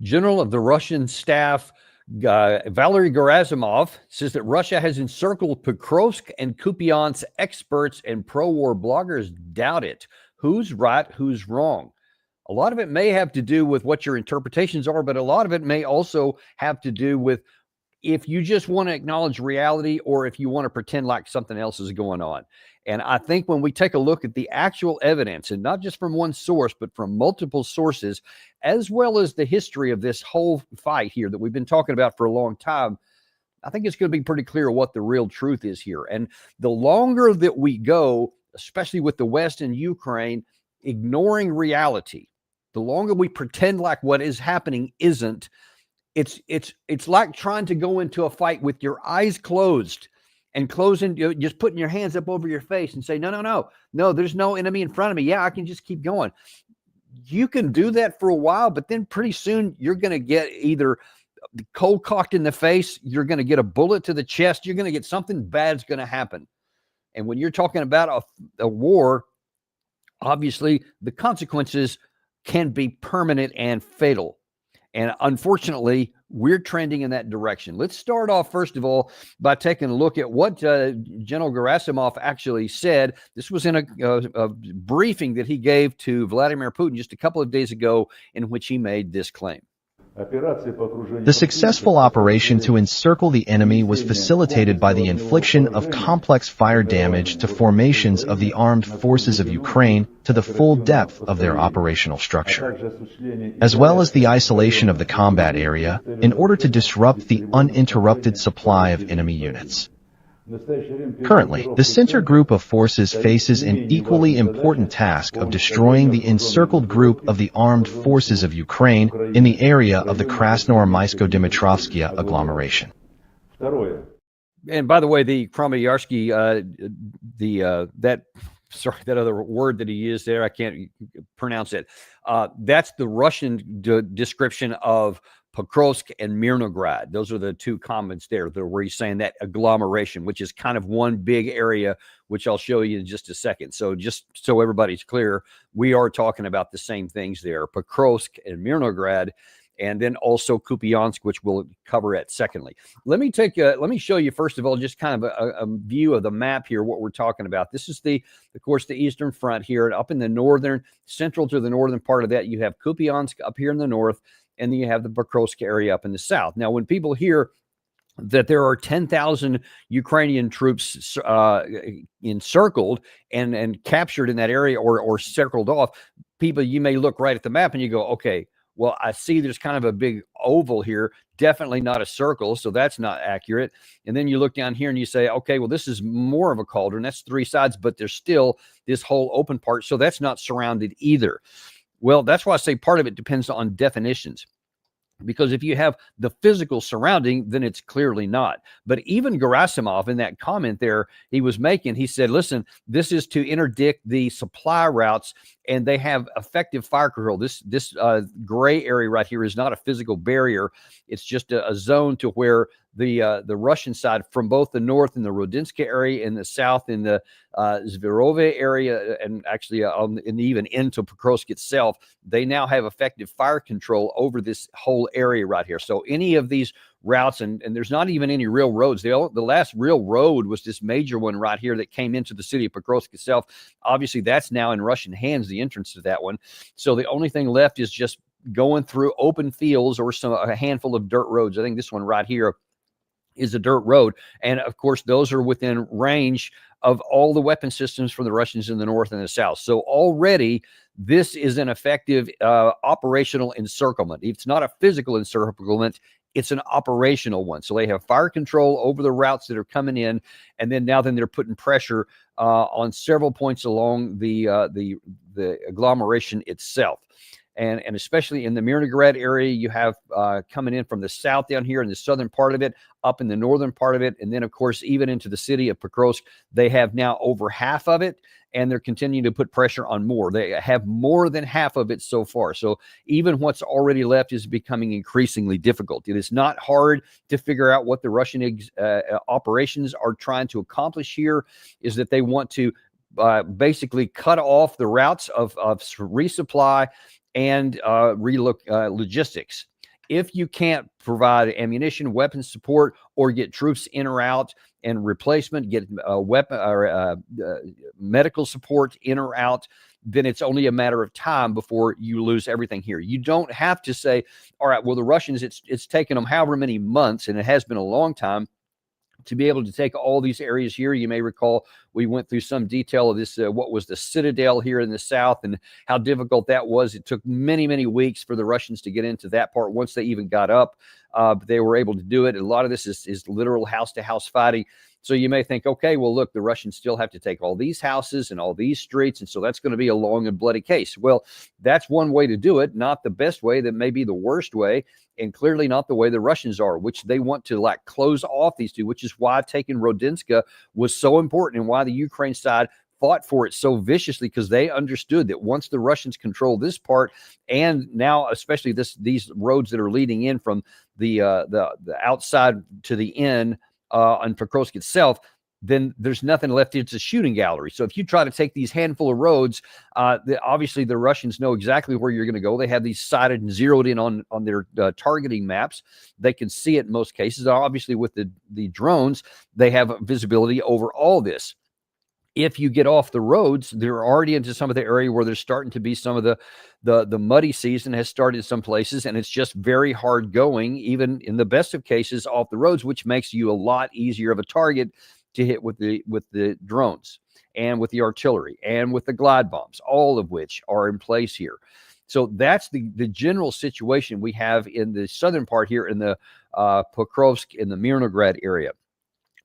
General of the Russian staff, Valery Gerasimov, says that Russia has encircled Pokrovsk and Kupyansk. Experts and pro-war bloggers doubt it. Who's right? Who's wrong? A lot of it may have to do with what your interpretations are, but a lot of it may also have to do with if you just want to acknowledge reality or if you want to pretend like something else is going on. And I think when we take a look at the actual evidence, and not just from one source, but from multiple sources, as well as the history of this whole fight here that we've been talking about for a long time, I think it's going to be pretty clear what the real truth is here. And the longer that we go, especially with the West and Ukraine, ignoring reality, the longer we pretend like what is happening isn't, it's like trying to go into a fight with your eyes closed and closing, just putting your hands up over your face and say, no, there's no enemy in front of me. Yeah, I can just keep going. You can do that for a while, but then pretty soon you're going to get either cold cocked in the face, you're going to get a bullet to the chest, you're going to get something bad's going to happen. And when you're talking about a war, obviously the consequences can be permanent and fatal. And unfortunately, we're trending in that direction. Let's start off, first of all, by taking a look at what General Gerasimov actually said. This was in a briefing that he gave to Vladimir Putin just a couple of days ago, in which he made this claim. The successful operation to encircle the enemy was facilitated by the infliction of complex fire damage to formations of the armed forces of Ukraine to the full depth of their operational structure, as well as the isolation of the combat area in order to disrupt the uninterrupted supply of enemy units. Currently, the center group of forces faces an equally important task of destroying the encircled group of the armed forces of Ukraine in the area of the Krasnoarmysko-Dmitrovskaya agglomeration. And by the way, the Kramayarsky, that other word that he used there, I can't pronounce it. That's the Russian description of Pokrovsk and Mirnograd. Those are the two comments there where he's saying that agglomeration, which is kind of one big area, which I'll show you in just a second. So just so everybody's clear, we are talking about the same things there, Pokrovsk and Mirnograd, and then also Kupyansk, which we'll cover at secondly. Let me show you, first of all, just kind of a view of the map here, what we're talking about. This is of course, the Eastern Front here, and up in the central to the northern part of that, you have Kupyansk up here in the north, and then you have the Pokrovsk area up in the south. Now, when people hear that there are 10,000 Ukrainian troops encircled and captured in that area or circled off, you may look right at the map and you go, okay, well, I see there's kind of a big oval here, definitely not a circle, so that's not accurate. And then you look down here and you say, okay, well, this is more of a cauldron. That's three sides, but there's still this whole open part, so that's not surrounded either. Well, that's why I say part of it depends on definitions. Because if you have the physical surrounding, then it's clearly not. But even Gerasimov, in that comment there he was making, he said, listen, this is to interdict the supply routes, and they have effective fire control. This gray area right here is not a physical barrier. It's just a zone to where the Russian side, from both the north in the Rodinska area and the south in the Zverove area, and actually and even into Pokrovsk itself, they now have effective fire control over this whole area right here. So any of these routes, and there's not even any real roads. The last real road was this major one right here that came into the city of Pokrovsk itself. Obviously, that's now in Russian hands, the entrance to that one. So the only thing left is just going through open fields or a handful of dirt roads. I think this one right here is a dirt road. And of course, those are within range of all the weapon systems from the Russians in the north and the south. So already this is an effective operational encirclement. It's not a physical encirclement, it's an operational one. So they have fire control over the routes that are coming in, and then they're putting pressure on several points along the agglomeration itself. And especially in the Mirnograd area, you have coming in from the south down here in the southern part of it, up in the northern part of it, and then, of course, even into the city of Pokrovsk, they have now over half of it, and they're continuing to put pressure on more. They have more than half of it so far. So even what's already left is becoming increasingly difficult. It is not hard to figure out what the Russian operations are trying to accomplish here, is that they want to basically cut off the routes of resupply and logistics. If you can't provide ammunition, weapons support, or get troops in or out and replacement, get weapon or medical support in or out, then it's only a matter of time before you lose everything here. You don't have to say, all right, well, the Russians, it's taken them however many months, and it has been a long time to be able to take all these areas here. You may recall we went through some detail of this, what was the citadel here in the south and how difficult that was. It took many, many weeks for the Russians to get into that part once they even got up. But they were able to do it. A lot of this is literal house-to-house fighting. So you may think, okay, well, look, the Russians still have to take all these houses and all these streets, and so that's going to be a long and bloody case. Well, that's one way to do it, not the best way. That may be the worst way, and clearly not the way the Russians are, which they want to like close off these two, which is why taking Rodinska was so important and why the Ukraine side fought for it so viciously, because they understood that once the Russians control this part, and now especially these roads that are leading in from the outside to the inn on Pokrovsk itself, then there's nothing left. It's a shooting gallery. So if you try to take these handful of roads, obviously the Russians know exactly where you're going to go. They have these sighted and zeroed in on their targeting maps. They can see it in most cases. Obviously with the drones, they have visibility over all this. If you get off the roads, they're already into some of the area where there's starting to be some of the muddy season has started in some places, and it's just very hard going, even in the best of cases, off the roads, which makes you a lot easier of a target to hit with the drones and with the artillery and with the glide bombs, all of which are in place here. So that's the general situation we have in the southern part here in the Pokrovsk in the Mirnograd area.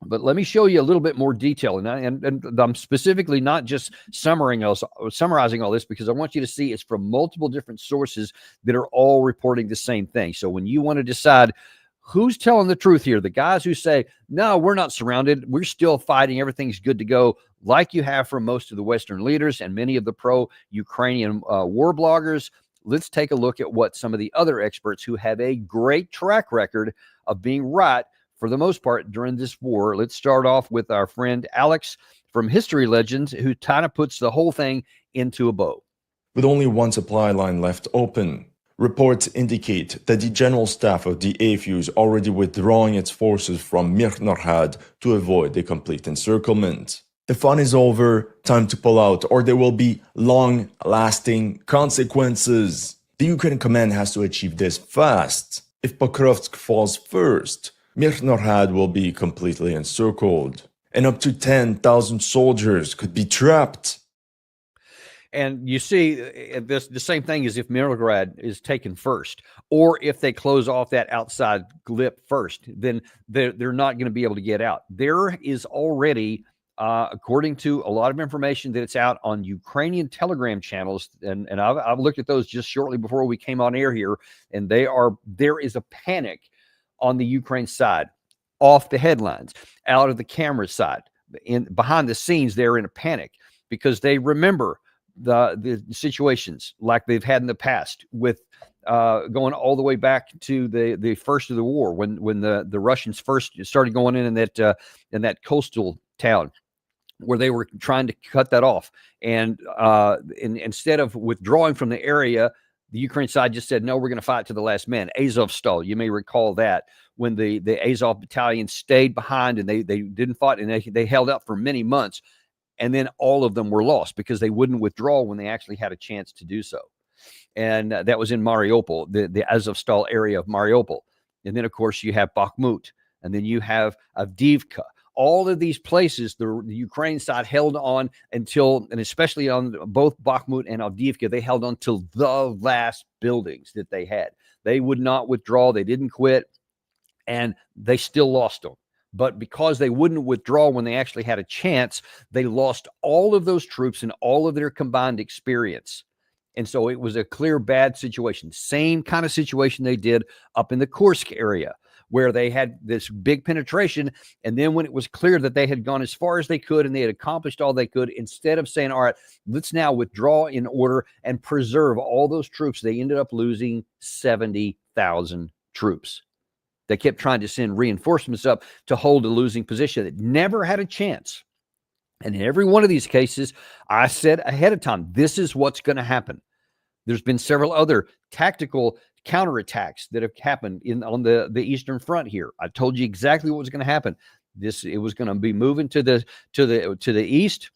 But let me show you a little bit more detail. And I'm specifically not just summarizing all this, because I want you to see it's from multiple different sources that are all reporting the same thing. So when you want to decide who's telling the truth here, the guys who say, no, we're not surrounded, we're still fighting, everything's good to go, like you have from most of the Western leaders and many of the pro-Ukrainian war bloggers, let's take a look at what some of the other experts who have a great track record of being right for the most part during this war. Let's start off with our friend Alex from History Legends, who kind of puts the whole thing into a bow. With only one supply line left open, reports indicate that the general staff of the AFU is already withdrawing its forces from Mirnorad to avoid a complete encirclement. The fun is over, time to pull out, or there will be long-lasting consequences. The Ukrainian command has to achieve this fast. If Pokrovsk falls first, Mirnorad will be completely encircled, and up to 10,000 soldiers could be trapped. And you see the same thing as if Mirnograd is taken first, or if they close off that outside lip first, then they're not going to be able to get out. There is already, according to a lot of information that it's out on Ukrainian Telegram channels, and I've looked at those just shortly before we came on air here, and there is a panic on the Ukraine side, off the headlines, out of the camera side, behind the scenes. They're in a panic because they remember the situations like they've had in the past, with going all the way back to the first of the war, when the Russians first started going in that coastal town, where they were trying to cut that off, and instead of withdrawing from the area, the Ukraine side just said, no, we're going to fight to the last man. Azovstal, you may recall that, when the Azov battalion stayed behind and they didn't fight, and they held out for many months, and then all of them were lost because they wouldn't withdraw when they actually had a chance to do so. And that was in Mariupol, the Azovstal area of Mariupol. And then, of course, you have Bakhmut, and then you have Avdiivka. All of these places, the Ukraine side held on until, and especially on both Bakhmut and Avdiivka, they held on till the last buildings that they had. They would not withdraw. They didn't quit, and they still lost them. But because they wouldn't withdraw when they actually had a chance, they lost all of those troops and all of their combined experience. And so it was a clear bad situation. Same kind of situation they did up in the Kursk area, where they had this big penetration. And then when it was clear that they had gone as far as they could and they had accomplished all they could, instead of saying, all right, let's now withdraw in order and preserve all those troops, they ended up losing 70,000 troops. They kept trying to send reinforcements up to hold a losing position that never had a chance. And in every one of these cases, I said ahead of time, this is what's going to happen. There's been several other tactical counterattacks that have happened on the Eastern Front here. I told you exactly what was going to happen. It was going to be moving to the east,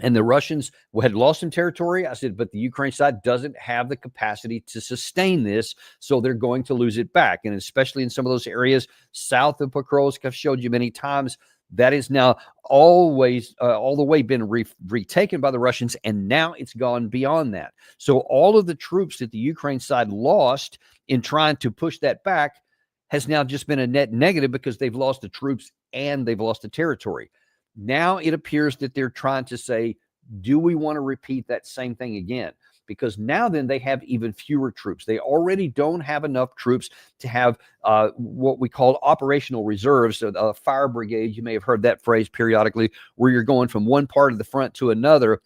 and the Russians had lost some territory. I said, but the Ukraine side doesn't have the capacity to sustain this, so they're going to lose it back. And especially in some of those areas south of Pokrovsk, I've showed you many times, that is now always all the way been retaken by the Russians, and now it's gone beyond that. So all of the troops that the Ukraine side lost in trying to push that back has now just been a net negative, because they've lost the troops and they've lost the territory. Now it appears that they're trying to say, do we want to repeat that same thing again? Because now then they have even fewer troops. They already don't have enough troops to have what we call operational reserves, a fire brigade. You may have heard that phrase periodically, where you're going from one part of the front to another.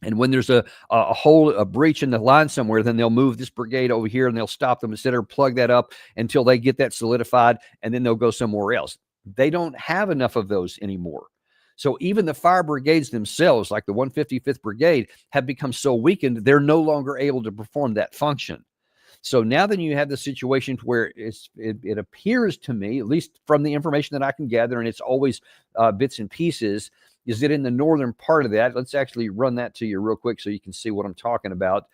And when there's a hole, a breach in the line somewhere, then they'll move this brigade over here and they'll stop them instead, or plug that up until they get that solidified, and then they'll go somewhere else. They don't have enough of those anymore. So even the fire brigades themselves, like the 155th Brigade, have become so weakened, they're no longer able to perform that function. So now then you have the situation where it appears to me, at least from the information that I can gather, and it's always bits and pieces, is that in the northern part of that, let's actually run that to you real quick so you can see what I'm talking about.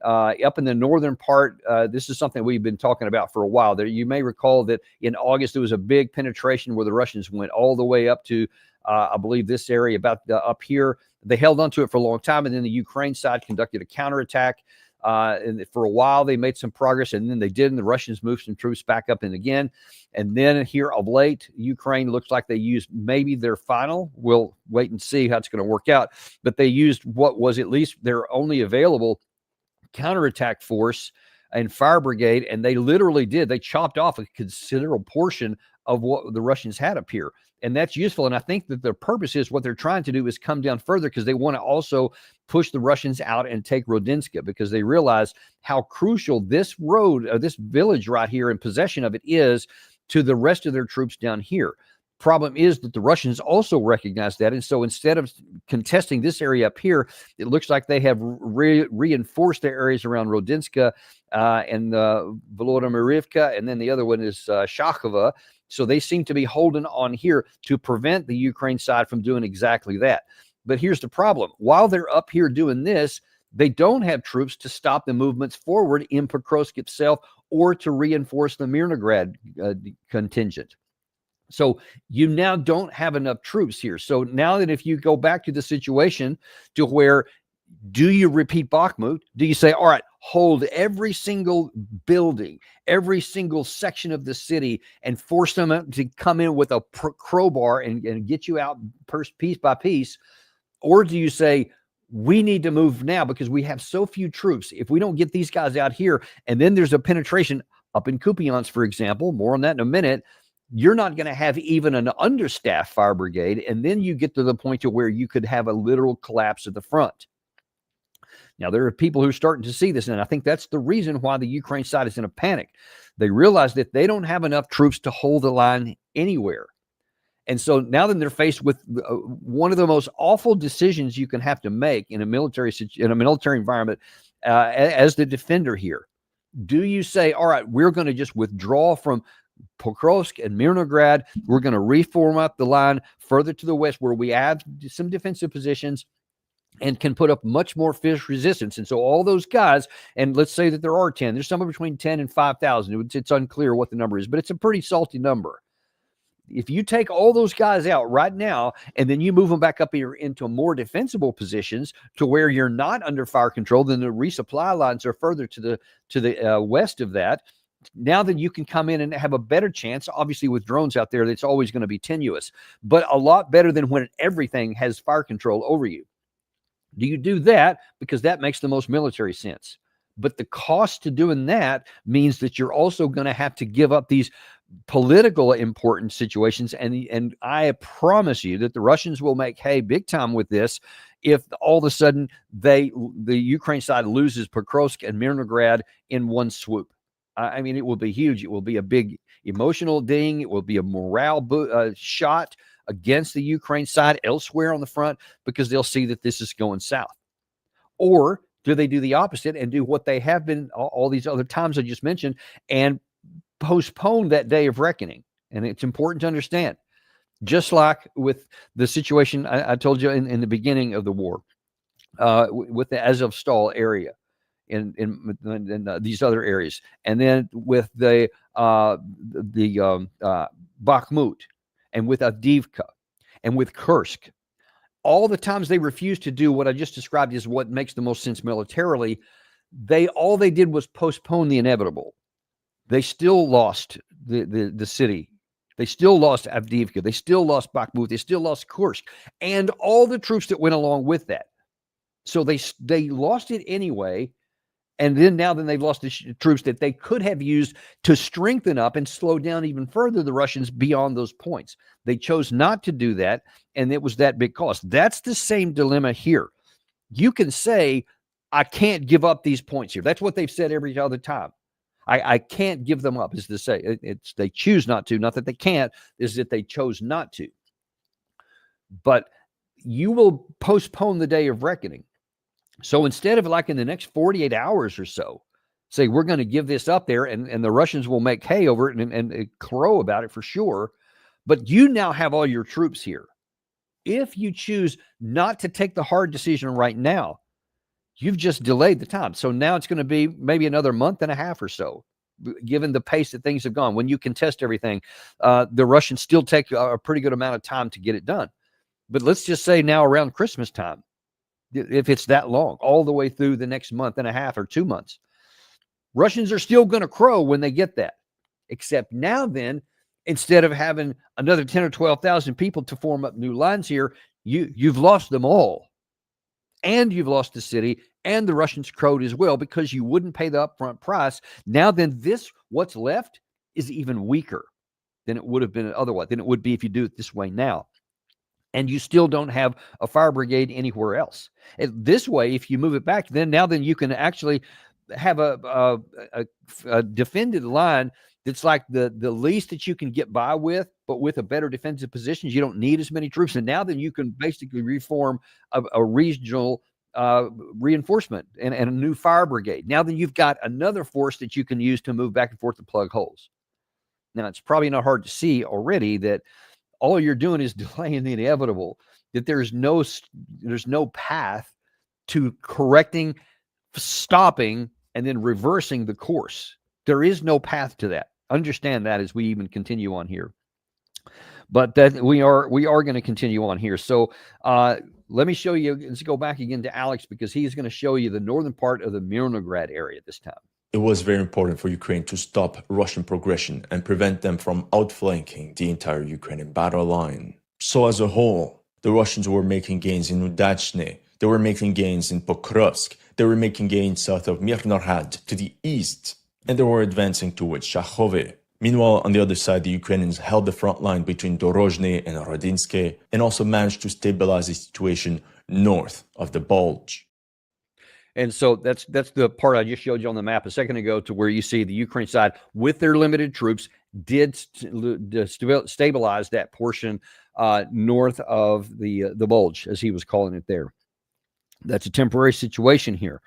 Up in the northern part, this is something we've been talking about for a while. There, you may recall that in August there was a big penetration where the Russians went all the way up to, I believe, this area about up here. They held onto it for a long time, and then the Ukraine side conducted a counterattack. And for a while they made some progress, and then they did, and the Russians moved some troops back up in again. And then here of late, Ukraine looks like they used maybe their final. We'll wait and see how it's going to work out. But they used what was at least their only available counterattack force and fire brigade, and they literally did. They chopped off a considerable portion of what the Russians had up here. And that's useful. And I think that their purpose is, what they're trying to do is come down further, because they want to also push the Russians out and take Rodinska, because they realize how crucial this road, this village right here, in possession of it, is to the rest of their troops down here. Problem is that the Russians also recognize that. And so instead of contesting this area up here, it looks like they have reinforced their areas around Rodinska and Volodymyrivka, and then the other one is Shakhova. So they seem to be holding on here to prevent the Ukraine side from doing exactly that. But here's the problem. While they're up here doing this, they don't have troops to stop the movements forward in Pokrovsk itself, or to reinforce the Mirnograd contingent. So you now don't have enough troops here. So now that if you go back to the situation to where, do you repeat Bakhmut? Do you say, all right, hold every single building, every single section of the city, and force them to come in with a crowbar and get you out piece by piece? Or do you say, we need to move now because we have so few troops? If we don't get these guys out here, and then there's a penetration up in Kupyansk, for example, more on that in a minute, you're not going to have even an understaffed fire brigade. And then you get to the point to where you could have a literal collapse of the front. Now, there are people who are starting to see this, and I think that's the reason why the Ukraine side is in a panic. They realize that they don't have enough troops to hold the line anywhere. And so now then they're faced with one of the most awful decisions you can have to make in a military environment as the defender here. Do you say, all right, we're going to just withdraw from Pokrovsk and Mirnograd. We're going to reform up the line further to the west, where we add some defensive positions and can put up much more fierce resistance. And so all those guys, and let's say that there are 10, there's somewhere between 10 and 5,000. It's unclear what the number is, but it's a pretty salty number. If you take all those guys out right now, and then you move them back up here into more defensible positions to where you're not under fire control, then the resupply lines are further to the west of that. Now that you can come in and have a better chance, obviously with drones out there, that's always going to be tenuous, but a lot better than when everything has fire control over you. Do you do that? Because that makes the most military sense. But the cost to doing that means that you're also going to have to give up these political important situations. And I promise you that the Russians will make hay big time with this if all of a sudden the Ukraine side loses Pokrovsk and Mirnograd in one swoop. I mean, it will be huge. It will be a big emotional ding. It will be a morale shot against the Ukraine side elsewhere on the front, because they'll see that this is going south. Or Do they do the opposite and do what they have been all these other times I just mentioned and postpone that day of reckoning? And it's important to understand, just like with the situation I told you in the beginning of the war, with the Azovstal area, in these other areas, and then with the Bakhmut, and with Avdiivka, and with Kursk. All the times they refused to do what I just described is what makes the most sense militarily. All they did was postpone the inevitable. They still lost the city. They still lost Avdiivka. They still lost Bakhmut. They still lost Kursk, and all the troops that went along with that. So they lost it anyway. And then they've lost the troops that they could have used to strengthen up and slow down even further the Russians beyond those points. They chose not to do that, and it was that big cost. That's the same dilemma here. You can say, I can't give up these points here. That's what they've said every other time. I can't give them up, is to say. They choose not to, not that they can't, is that they chose not to. But you will postpone the day of reckoning. So instead of like in the next 48 hours or so, say we're going to give this up there, and the Russians will make hay over it and crow about it for sure. But you now have all your troops here. If you choose not to take the hard decision right now, you've just delayed the time. So now it's going to be maybe another month and a half or so, given the pace that things have gone. When you contest everything, the Russians still take a pretty good amount of time to get it done. But let's just say now around Christmas time, if it's that long, all the way through the next month and a half or 2 months, Russians are still going to crow when they get that. Except now then, instead of having another 10 or 12,000 people to form up new lines here, you've lost them all. And you've lost the city, and the Russians crowed as well because you wouldn't pay the upfront price. Now then, what's left is even weaker than it would have been otherwise, than it would be if you do it this way now. And you still don't have a fire brigade anywhere else. This way, if you move it back, then you can actually have a defended line that's like the least that you can get by with, but with a better defensive position. You don't need as many troops. And now then you can basically reform a regional reinforcement and a new fire brigade. Now then you've got another force that you can use to move back and forth to plug holes. Now, it's probably not hard to see already that all you're doing is delaying the inevitable, that there's no path to correcting, stopping, and then reversing the course. There is no path to that. Understand that as we even continue on here. But that we are going to continue on here. So let me show you. Let's go back again to Alex, because he's going to show you the northern part of the Mirnograd area this time. It was very important for Ukraine to stop Russian progression and prevent them from outflanking the entire Ukrainian battle line. So as a whole, the Russians were making gains in Udachne, they were making gains in Pokrovsk, they were making gains south of Mirnorad to the east, and they were advancing towards Shakhove. Meanwhile, on the other side, the Ukrainians held the front line between Dorozhny and Rodinske and also managed to stabilize the situation north of the Bulge. And so that's the part I just showed you on the map a second ago, to where you see the Ukraine side with their limited troops did stabilize that portion north of the Bulge, as he was calling it there. That's a temporary situation here.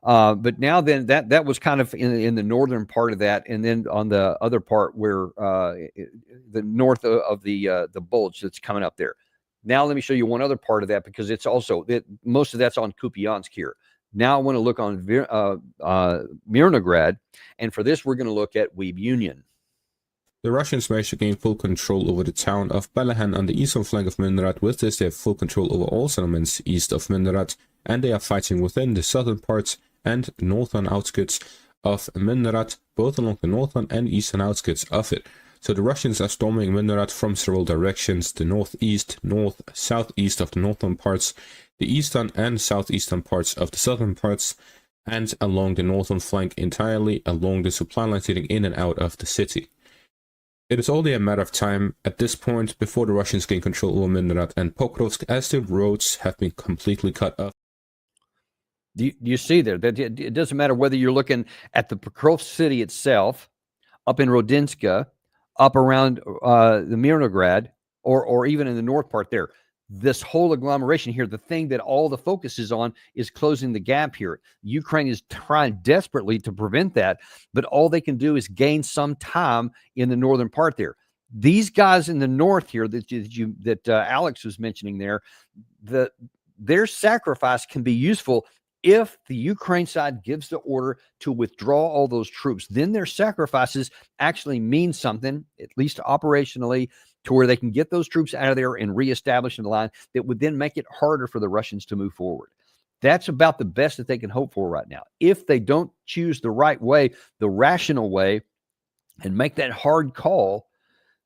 But now then that was kind of in the northern part of that, and then on the other part where the north of the Bulge that's coming up there. Now let me show you one other part of that, because it's also most of that's on Kupyansk here. Now I want to look on Mirnograd, and for this we're going to look at Weeb Union. The Russians managed to gain full control over the town of Balahan on the eastern flank of Mirnograd. With this, they have full control over all settlements east of Mirnograd, and they are fighting within the southern parts and northern outskirts of Mirnograd, both along the northern and eastern outskirts of it. So the Russians are storming Mirnograd from several directions: the northeast, north, southeast of the northern parts, the eastern and southeastern parts of the southern parts, and along the northern flank entirely, along the supply lines leading in and out of the city. It is only a matter of time at this point before the Russians gain control over Mirnograd and Pokrovsk, as the roads have been completely cut off. Do you see there that it doesn't matter whether you're looking at the Pokrovsk city itself, up in Rodinska, up around the Mirnograd, or even in the north part there. this whole agglomeration here, the thing that all the focus is on is closing the gap here. Ukraine is trying desperately to prevent that, but all they can do is gain some time in the northern part there. These guys in the north here that Alex was mentioning there, their sacrifice can be useful if the Ukraine side gives the order to withdraw all those troops. Then their sacrifices actually mean something, at least operationally, to where they can get those troops out of there and reestablish the line that would then make it harder for the Russians to move forward. That's about the best that they can hope for right now. If they don't choose the right way, the rational way, and make that hard call,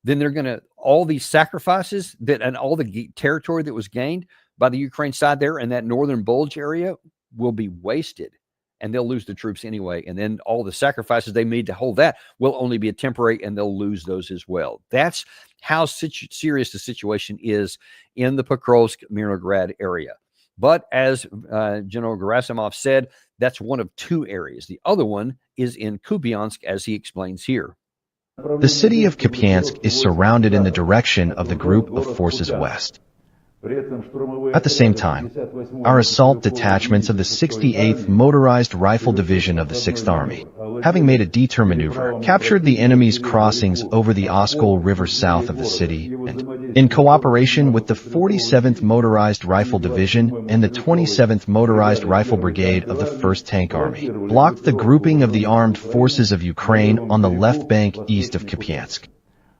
then they're going to, all these sacrifices and all the territory that was gained by the Ukraine side there in that northern bulge area will be wasted, and they'll lose the troops anyway. And then all the sacrifices they made to hold that will only be a temporary, and they'll lose those as well. That's how serious the situation is in the Pokrovsk, Mirnograd area. But as General Gerasimov said, that's one of two areas. The other one is in Kupyansk, as he explains here. The city of Kupyansk is surrounded in the direction of the group of forces west. At the same time, our assault detachments of the 68th Motorized Rifle Division of the 6th Army, having made a detour maneuver, captured the enemy's crossings over the Oskol River south of the city, and, in cooperation with the 47th Motorized Rifle Division and the 27th Motorized Rifle Brigade of the 1st Tank Army, blocked the grouping of the armed forces of Ukraine on the left bank east of Kupyansk.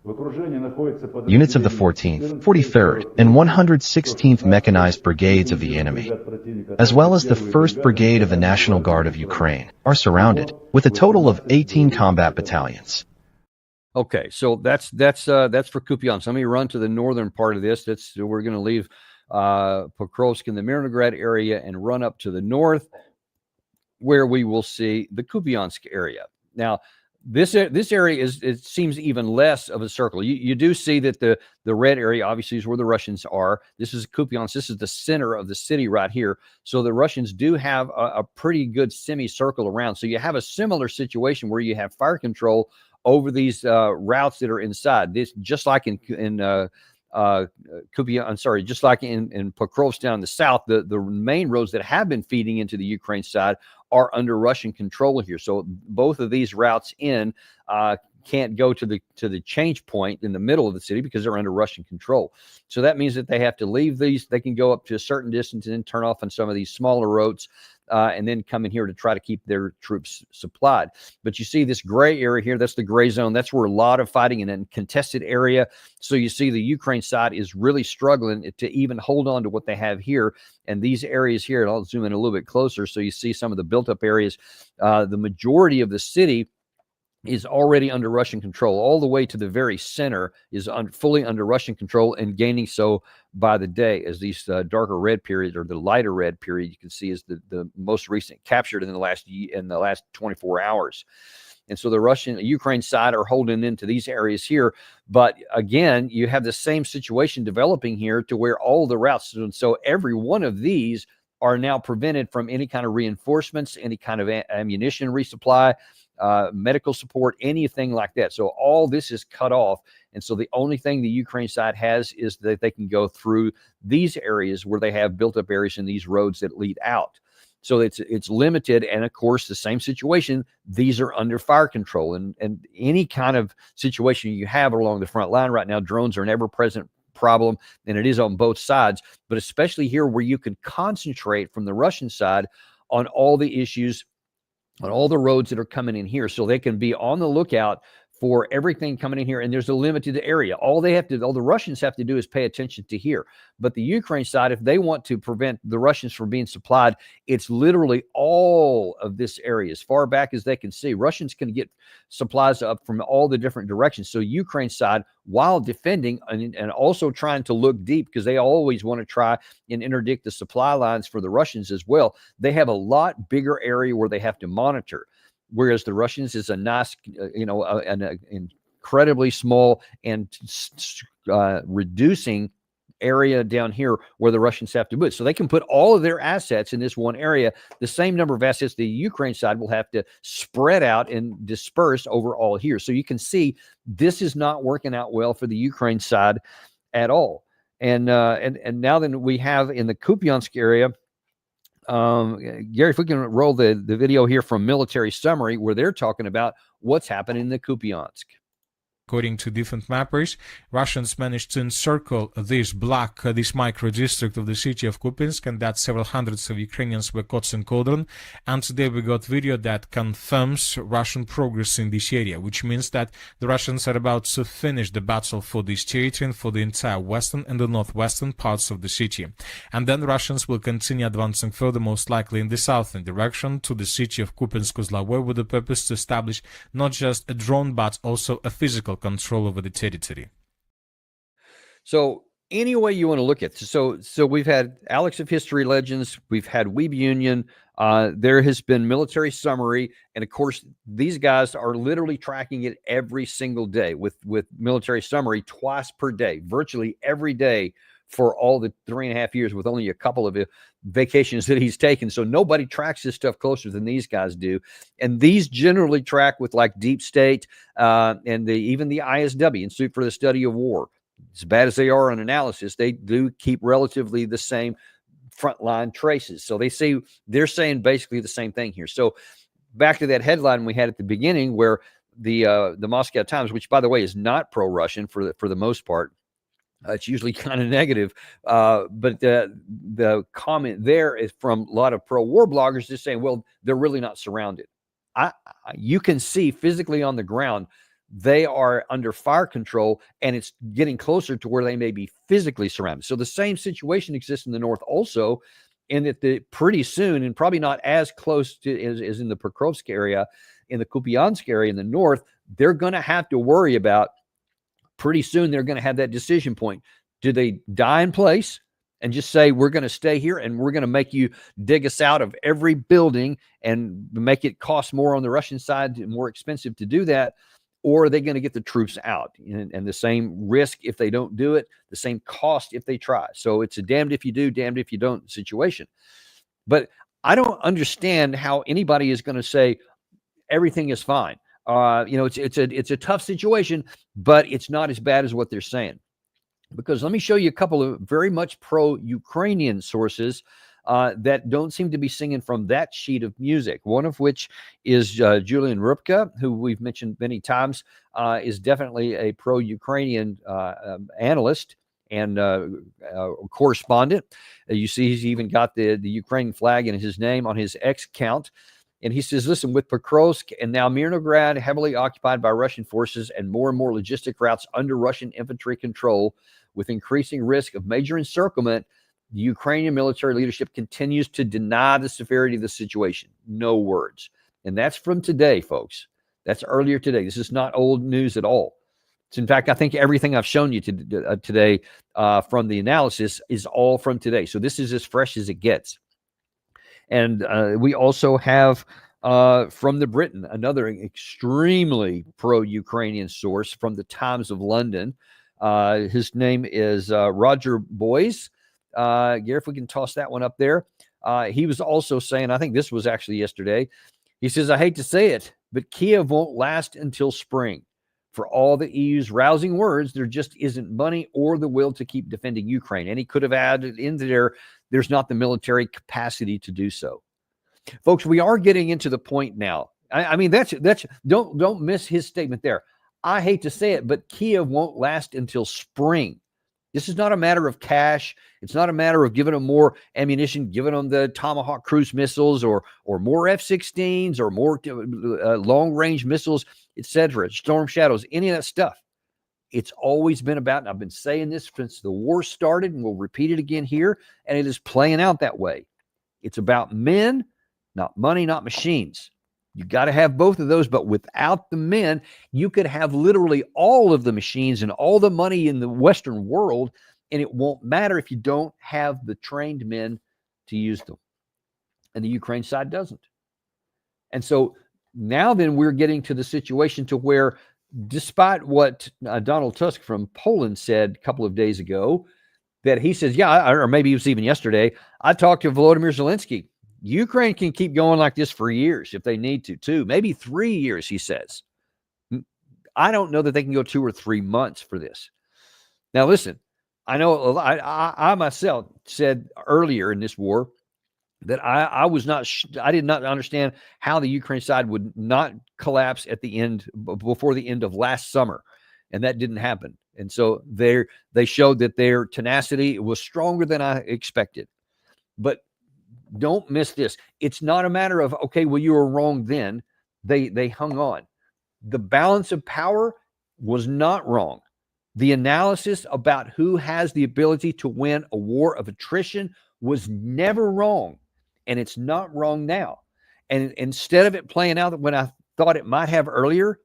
Units of the 14th, 43rd, and 116th Mechanized Brigades of the enemy, as well as the 1st Brigade of the National Guard of Ukraine, are surrounded, with a total of 18 combat battalions. Okay, so that's for Kupyansk. Let me run to the northern part of this. We're going to leave Pokrovsk in the Mirnograd area and run up to the north, where we will see the Kupyansk area. Now, this area it seems even less of a circle. You do see that the red area obviously is where the Russians are. This is Kupyansk. This is the center of the city right here. So the Russians do have a pretty good semicircle around. So you have a similar situation where you have fire control over these routes that are inside. This just like in Kupyansk. I'm sorry, just like in Pokrovsk down in the south, the main roads that have been feeding into the Ukraine side are under Russian control here. So both of these routes can't go to the change point in the middle of the city because they're under Russian control. So that means that they have to leave these. They can go up to a certain distance and then turn off on some of these smaller roads and then come in here to try to keep their troops supplied. But you see this gray area here, that's the gray zone. That's where a lot of fighting in a contested area. So you see the Ukraine side is really struggling to even hold on to what they have here. And these areas here, and I'll zoom in a little bit closer so you see some of the built up areas. The majority of the city is already under Russian control. All the way to the very center is fully under Russian control and gaining so by the day, as these darker red periods, or the lighter red period you can see is the most recent captured in the last 24 hours. And so the Ukraine side are holding into these areas here. But again, you have the same situation developing here to where all the routes, and so every one of these are now prevented from any kind of reinforcements, any kind of ammunition resupply, medical support, anything like that. So all this is cut off. And so the only thing the Ukraine side has is that they can go through these areas where they have built up areas in these roads that lead out. So it's limited. And of course, the same situation, these are under fire control, and any kind of situation you have along the front line right now, drones are an ever-present problem, and it is on both sides, but especially here where you can concentrate from the Russian side on all the issues, on all the roads that are coming in here, so they can be on the lookout for everything coming in here. And there's a limited area. All the Russians have to do is pay attention to here. But the Ukraine side, if they want to prevent the Russians from being supplied, it's literally all of this area, as far back as they can see. Russians can get supplies up from all the different directions. So Ukraine side, while defending and also trying to look deep, because they always want to try and interdict the supply lines for the Russians as well, they have a lot bigger area where they have to monitor. Whereas the Russians is a nice, an incredibly small and reducing area down here where the Russians have to put. So they can put all of their assets in this one area. The same number of assets the Ukraine side will have to spread out and disperse over all here. So you can see this is not working out well for the Ukraine side at all. And now then we have in the Kupyansk area, Gary, if we can roll the video here from Military Summary, where they're talking about what's happening in the Kupyansk. According to different mappers, Russians managed to encircle this this micro-district of the city of Kupyansk, and that several hundreds of Ukrainians were caught in cordon. And today we got video that confirms Russian progress in this area, which means that the Russians are about to finish the battle for this territory and for the entire western and the northwestern parts of the city. And then Russians will continue advancing further, most likely in the southern direction, to the city of Kupiansk-Kozlovoy, with the purpose to establish not just a drone but also a physical control over the territory. So any way you want to look at it. So we've had Alex of History Legends, we've had Weeb Union, there has been Military Summary, and of course these guys are literally tracking it every single day with Military Summary twice per day, virtually every day for all the 3.5 years, with only a couple of vacations that he's taken. So nobody tracks this stuff closer than these guys do. And these generally track with like Deep State and even the ISW, Institute for the Study of War. As bad as they are on analysis, they do keep relatively the same frontline traces. So they're saying basically the same thing here. So back to that headline we had at the beginning, where the Moscow Times, which by the way is not pro-Russian for the most part, it's usually kind of negative, but the comment there is from a lot of pro-war bloggers just saying, well, they're really not surrounded. You can see physically on the ground, they are under fire control, and it's getting closer to where they may be physically surrounded. So the same situation exists in the north also, in that pretty soon, and probably not as close to as in the Pokrovsk area, in the Kupyansk area in the north, they're going to have to worry about pretty soon. They're going to have that decision point. Do they die in place and just say, we're going to stay here and we're going to make you dig us out of every building and make it cost more on the Russian side, more expensive to do that? Or are they going to get the troops out? And the same risk if they don't do it, the same cost if they try. So it's a damned if you do, damned if you don't situation. But I don't understand how anybody is going to say everything is fine. It's a tough situation, but it's not as bad as what they're saying. Because let me show you a couple of very much pro-Ukrainian sources that don't seem to be singing from that sheet of music. One of which is Julian Rupka, who we've mentioned many times, is definitely a pro-Ukrainian analyst and correspondent. You see he's even got the Ukrainian flag in his name on his X account. And he says, listen, with Pokrovsk and now Mirnograd heavily occupied by Russian forces and more logistic routes under Russian infantry control, with increasing risk of major encirclement, the Ukrainian military leadership continues to deny the severity of the situation. No words. And that's from today, folks. That's earlier today. This is not old news at all. It's, in fact, I think everything I've shown you today from the analysis is all from today. So this is as fresh as it gets. And we also have from the Britain, another extremely pro-Ukrainian source from the Times of London. His name is Roger Boyes. Gary, if we can toss that one up there. He was also saying, I think this was actually yesterday, he says, I hate to say it, but Kiev won't last until spring. For all the EU's rousing words, there just isn't money or the will to keep defending Ukraine. And he could have added into there's not the military capacity to do so. Folks, we are getting into the point now. I mean, that's don't miss his statement there. I hate to say it, but Kiev won't last until spring. This is not a matter of cash. It's not a matter of giving them more ammunition, giving them the Tomahawk cruise missiles or more F-16s or more long-range missiles, etc., Storm Shadows, any of that stuff. It's always been about, and I've been saying this since the war started, and we'll repeat it again here, and it is playing out that way. It's about men, not money, not machines. You got to have both of those, but without the men, you could have literally all of the machines and all the money in the Western world, and it won't matter if you don't have the trained men to use them. And the Ukraine side doesn't. And so now then we're getting to the situation to where, despite what Donald Tusk from Poland said a couple of days ago, that he says, yeah, or maybe it was even yesterday, I talked to Volodymyr Zelensky. Ukraine can keep going like this for years if they need to, too. Maybe 3 years, he says. I don't know that they can go 2 or 3 months for this. Now, listen, I know I myself said earlier in this war that I was not, I did not understand how the Ukraine side would not collapse at the end, before the end of last summer. And that didn't happen. And so they showed that their tenacity was stronger than I expected. But don't miss this. It's not a matter of, okay, well, you were wrong then. They hung on. The balance of power was not wrong. The analysis about who has the ability to win a war of attrition was never wrong. And it's not wrong now. And instead of it playing out when I thought it might have earlier,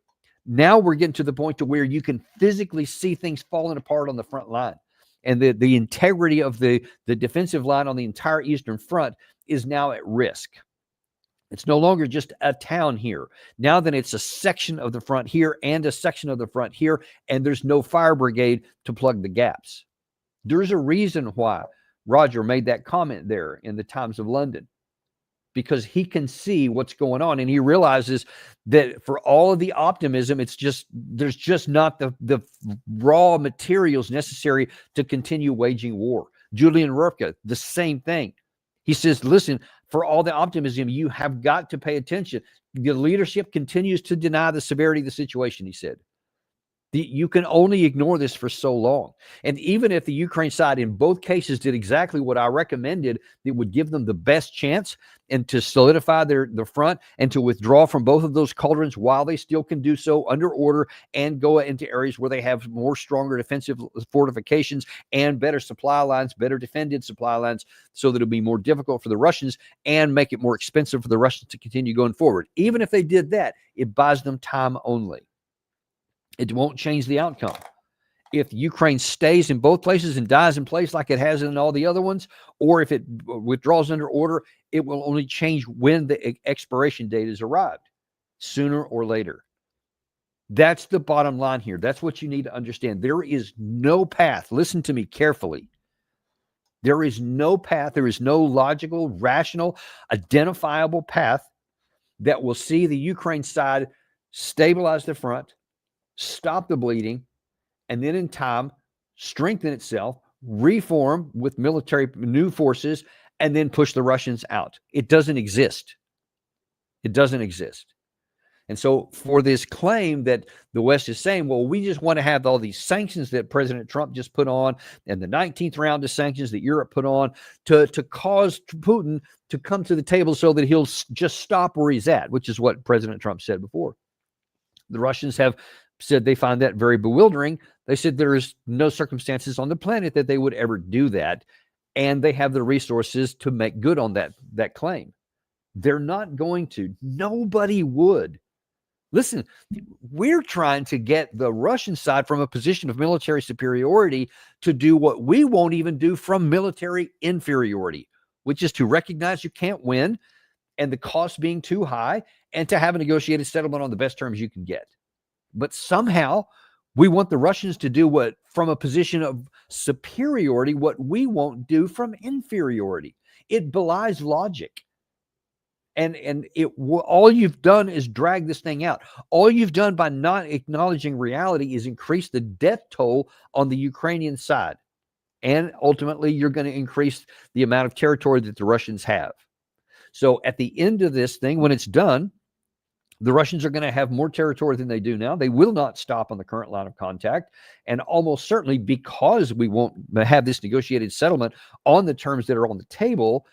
now we're getting to the point to where you can physically see things falling apart on the front line. And the integrity of the defensive line on the entire Eastern Front is now at risk. It's no longer just a town here. Now then it's a section of the front here and a section of the front here, and there's no fire brigade to plug the gaps. There's a reason why Roger made that comment there in the Times of London, because he can see what's going on, and he realizes that for all of the optimism, there's just not the raw materials necessary to continue waging war. Julian Rurka, the same thing. He says, listen, for all the optimism, you have got to pay attention. The leadership continues to deny the severity of the situation, he said. You can only ignore this for so long. And even if the Ukraine side in both cases did exactly what I recommended, it would give them the best chance and to solidify their front and to withdraw from both of those cauldrons while they still can do so under order and go into areas where they have more stronger defensive fortifications and better supply lines, better defended supply lines, so that it'll be more difficult for the Russians and make it more expensive for the Russians to continue going forward. Even if they did that, it buys them time only. It won't change the outcome. If Ukraine stays in both places and dies in place like it has in all the other ones, or if it withdraws under order, it will only change when the expiration date is arrived, sooner or later. That's the bottom line here. That's what you need to understand. There is no path. Listen to me carefully. There is no path. There is no logical, rational, identifiable path that will see the Ukraine side stabilize the front, stop the bleeding, and then in time strengthen itself, reform with military new forces, and then push the Russians out. It doesn't exist. It doesn't exist. And so for this claim that the West is saying, well, we just want to have all these sanctions that President Trump just put on and the 19th round of sanctions that Europe put on to cause Putin to come to the table so that he'll just stop where he's at, which is what President Trump said before. The Russians have said they find that very bewildering. They said there is no circumstances on the planet that they would ever do that, and they have the resources to make good on that claim. They're not going to. Nobody would. Listen, we're trying to get the Russian side from a position of military superiority to do what we won't even do from military inferiority, which is to recognize you can't win and the cost being too high, and to have a negotiated settlement on the best terms you can get. But somehow we want the Russians to do what, from a position of superiority, what we won't do from inferiority. It belies logic. And all you've done is drag this thing out. All you've done by not acknowledging reality is increase the death toll on the Ukrainian side. And ultimately, you're going to increase the amount of territory that the Russians have. So at the end of this thing, when it's done, the Russians are going to have more territory than they do now. They will not stop on the current line of contact. And almost certainly, because we won't have this negotiated settlement on the terms that are on the table,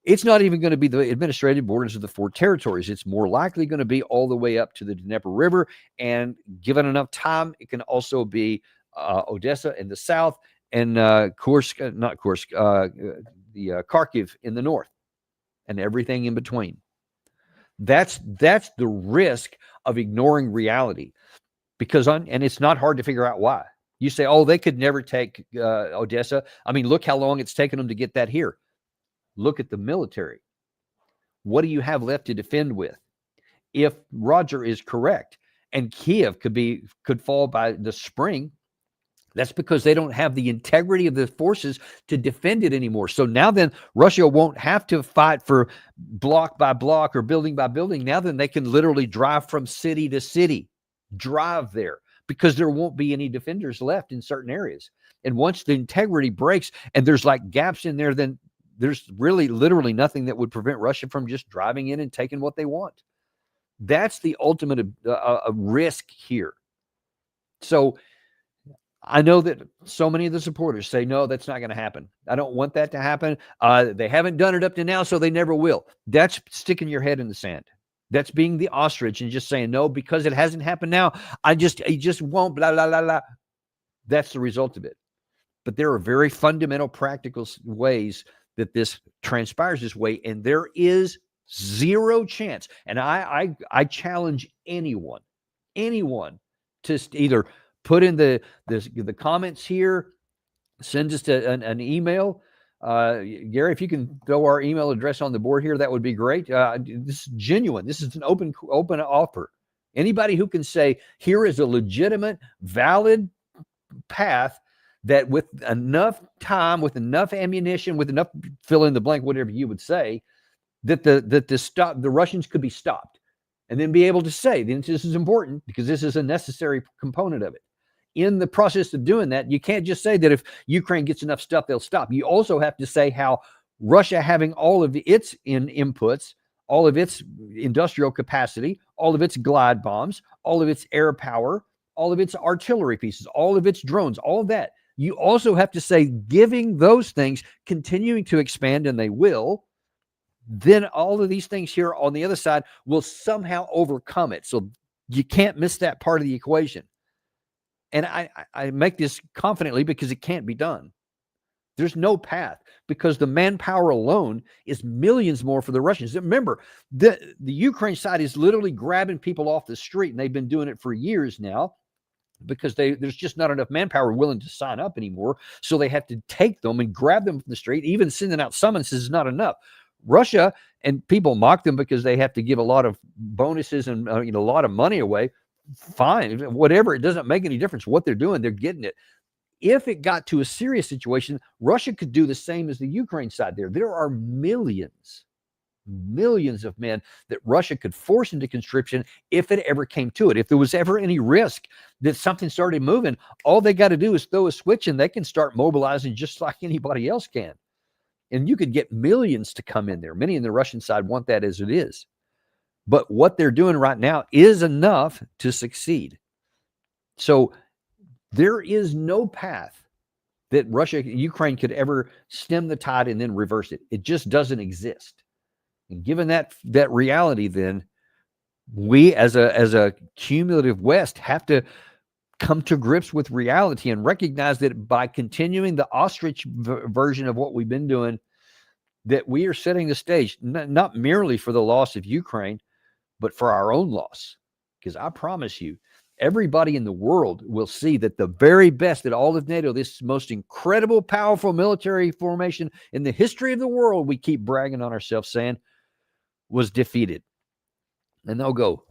it's not even going to be the administrative borders of the four territories. It's more likely going to be all the way up to the Dnieper River. And given enough time, it can also be Odessa in the south and Kharkiv in the north, and everything in between. That's the risk of ignoring reality, and it's not hard to figure out why. You say, oh, they could never take Odessa. I mean, look how long it's taken them to get that here. Look at the military. What do you have left to defend with? If Roger is correct and Kiev could fall by the spring, that's because they don't have the integrity of the forces to defend it anymore. So now then, Russia won't have to fight for block by block or building by building. Now then, they can literally drive from city to city, drive there, because there won't be any defenders left in certain areas. And once the integrity breaks and there's like gaps in there, then there's really literally nothing that would prevent Russia from just driving in and taking what they want. That's the ultimate risk here. So I know that so many of the supporters say, no, that's not going to happen. I don't want that to happen. They haven't done it up to now, so they never will. That's sticking your head in the sand. That's being the ostrich and just saying, no, because it hasn't happened now, it just won't, blah, blah, blah, blah. That's the result of it. But there are very fundamental practical ways that this transpires this way, and there is zero chance. And I challenge anyone to either put in the comments here, send us an email. Gary, if you can throw our email address on the board here, that would be great. This is genuine. This is an open offer. Anybody who can say, here is a legitimate, valid path that with enough time, with enough ammunition, with enough fill in the blank, whatever you would say, that the Russians could be stopped, and then be able to say, then this is important because this is a necessary component of it. In the process of doing that, you can't just say that if Ukraine gets enough stuff, they'll stop. You also have to say how Russia having all of its inputs, all of its industrial capacity, all of its glide bombs, all of its air power, all of its artillery pieces, all of its drones, all of that. You also have to say, giving those things, continuing to expand, and they will, then all of these things here on the other side will somehow overcome it. So you can't miss that part of the equation. And I make this confidently because it can't be done. There's no path because the manpower alone is millions more for the Russians. Remember, the Ukraine side is literally grabbing people off the street, and they've been doing it for years now because there's just not enough manpower willing to sign up anymore. So they have to take them and grab them from the street. Even sending out summonses is not enough. Russia, and people mock them because they have to give a lot of bonuses and a lot of money away. Fine, whatever. It doesn't make any difference what they're doing. They're getting it. If it got to a serious situation, Russia could do the same as the Ukraine side there. There are millions of men that Russia could force into conscription if it ever came to it. If there was ever any risk that something started moving, all they got to do is throw a switch and they can start mobilizing just like anybody else can. And you could get millions to come in there. Many in the Russian side want that as it is. But what they're doing right now is enough to succeed. So there is no path that Ukraine could ever stem the tide and then reverse it. It just doesn't exist. And given that reality, then we as a cumulative West have to come to grips with reality and recognize that by continuing the ostrich version of what we've been doing, that we are setting the stage, not merely for the loss of Ukraine, but for our own loss. Because I promise you, everybody in the world will see that the very best at all of NATO, this most incredible, powerful military formation in the history of the world, we keep bragging on ourselves saying, was defeated. And they'll go,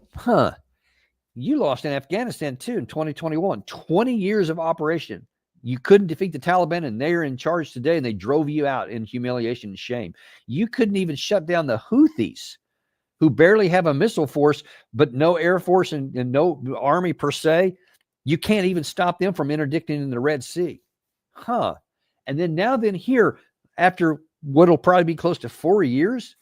you lost in Afghanistan too in 2021, 20 years of operation. You couldn't defeat the Taliban, and they're in charge today, and they drove you out in humiliation and shame. You couldn't even shut down the Houthis, who barely have a missile force, but no air force and no army per se. You can't even stop them from interdicting in the Red Sea. And then here, after what'll probably be close to 4 years,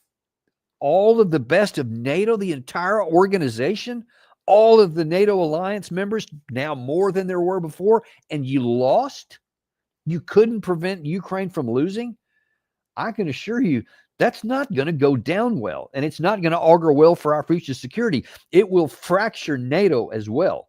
all of the best of NATO, the entire organization, all of the NATO alliance members, now more than there were before, and you lost? You couldn't prevent Ukraine from losing? I can assure you that's not going to go down well, and it's not going to augur well for our future security. It will fracture NATO as well,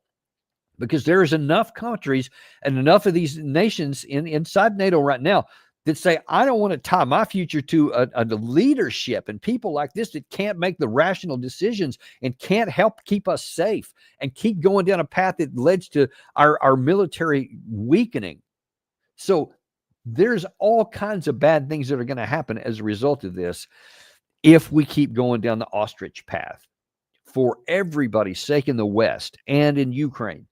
because there is enough countries and enough of these nations inside NATO right now that say, I don't want to tie my future to a leadership and people like this that can't make the rational decisions and can't help keep us safe and keep going down a path that leads to our military weakening. So there's all kinds of bad things that are going to happen as a result of this if we keep going down the ostrich path. For everybody's sake in the West and in Ukraine,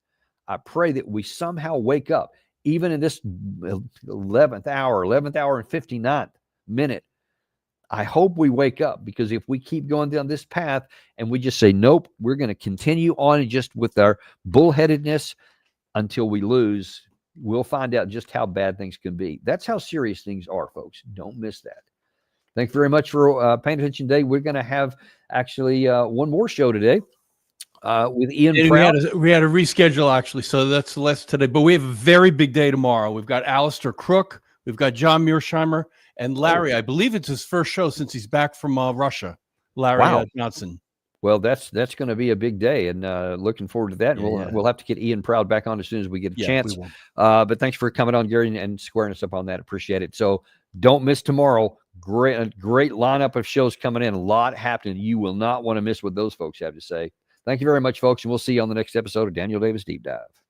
I pray that we somehow wake up, even in this 11th hour and 59th minute. I hope we wake up, because if we keep going down this path and we just say, nope, we're going to continue on just with our bullheadedness, until we lose. We'll find out just how bad things can be. That's how serious things are, folks. Don't miss that. Thank you very much for paying attention today. We're going to have actually one more show today with Ian And Proud. we had to reschedule, actually, so that's less today. But we have a very big day tomorrow. We've got Alistair Crook. We've got John Mearsheimer. And Larry, I believe it's his first show since he's back from Russia. Larry Johnson. Well, that's going to be a big day, and looking forward to that. And we'll have to get Ian Proud back on as soon as we get a chance. But thanks for coming on, Gary, and squaring us up on that. Appreciate it. So don't miss tomorrow. Great lineup of shows coming in. A lot happening. You will not want to miss what those folks have to say. Thank you very much, folks, and we'll see you on the next episode of Daniel Davis Deep Dive.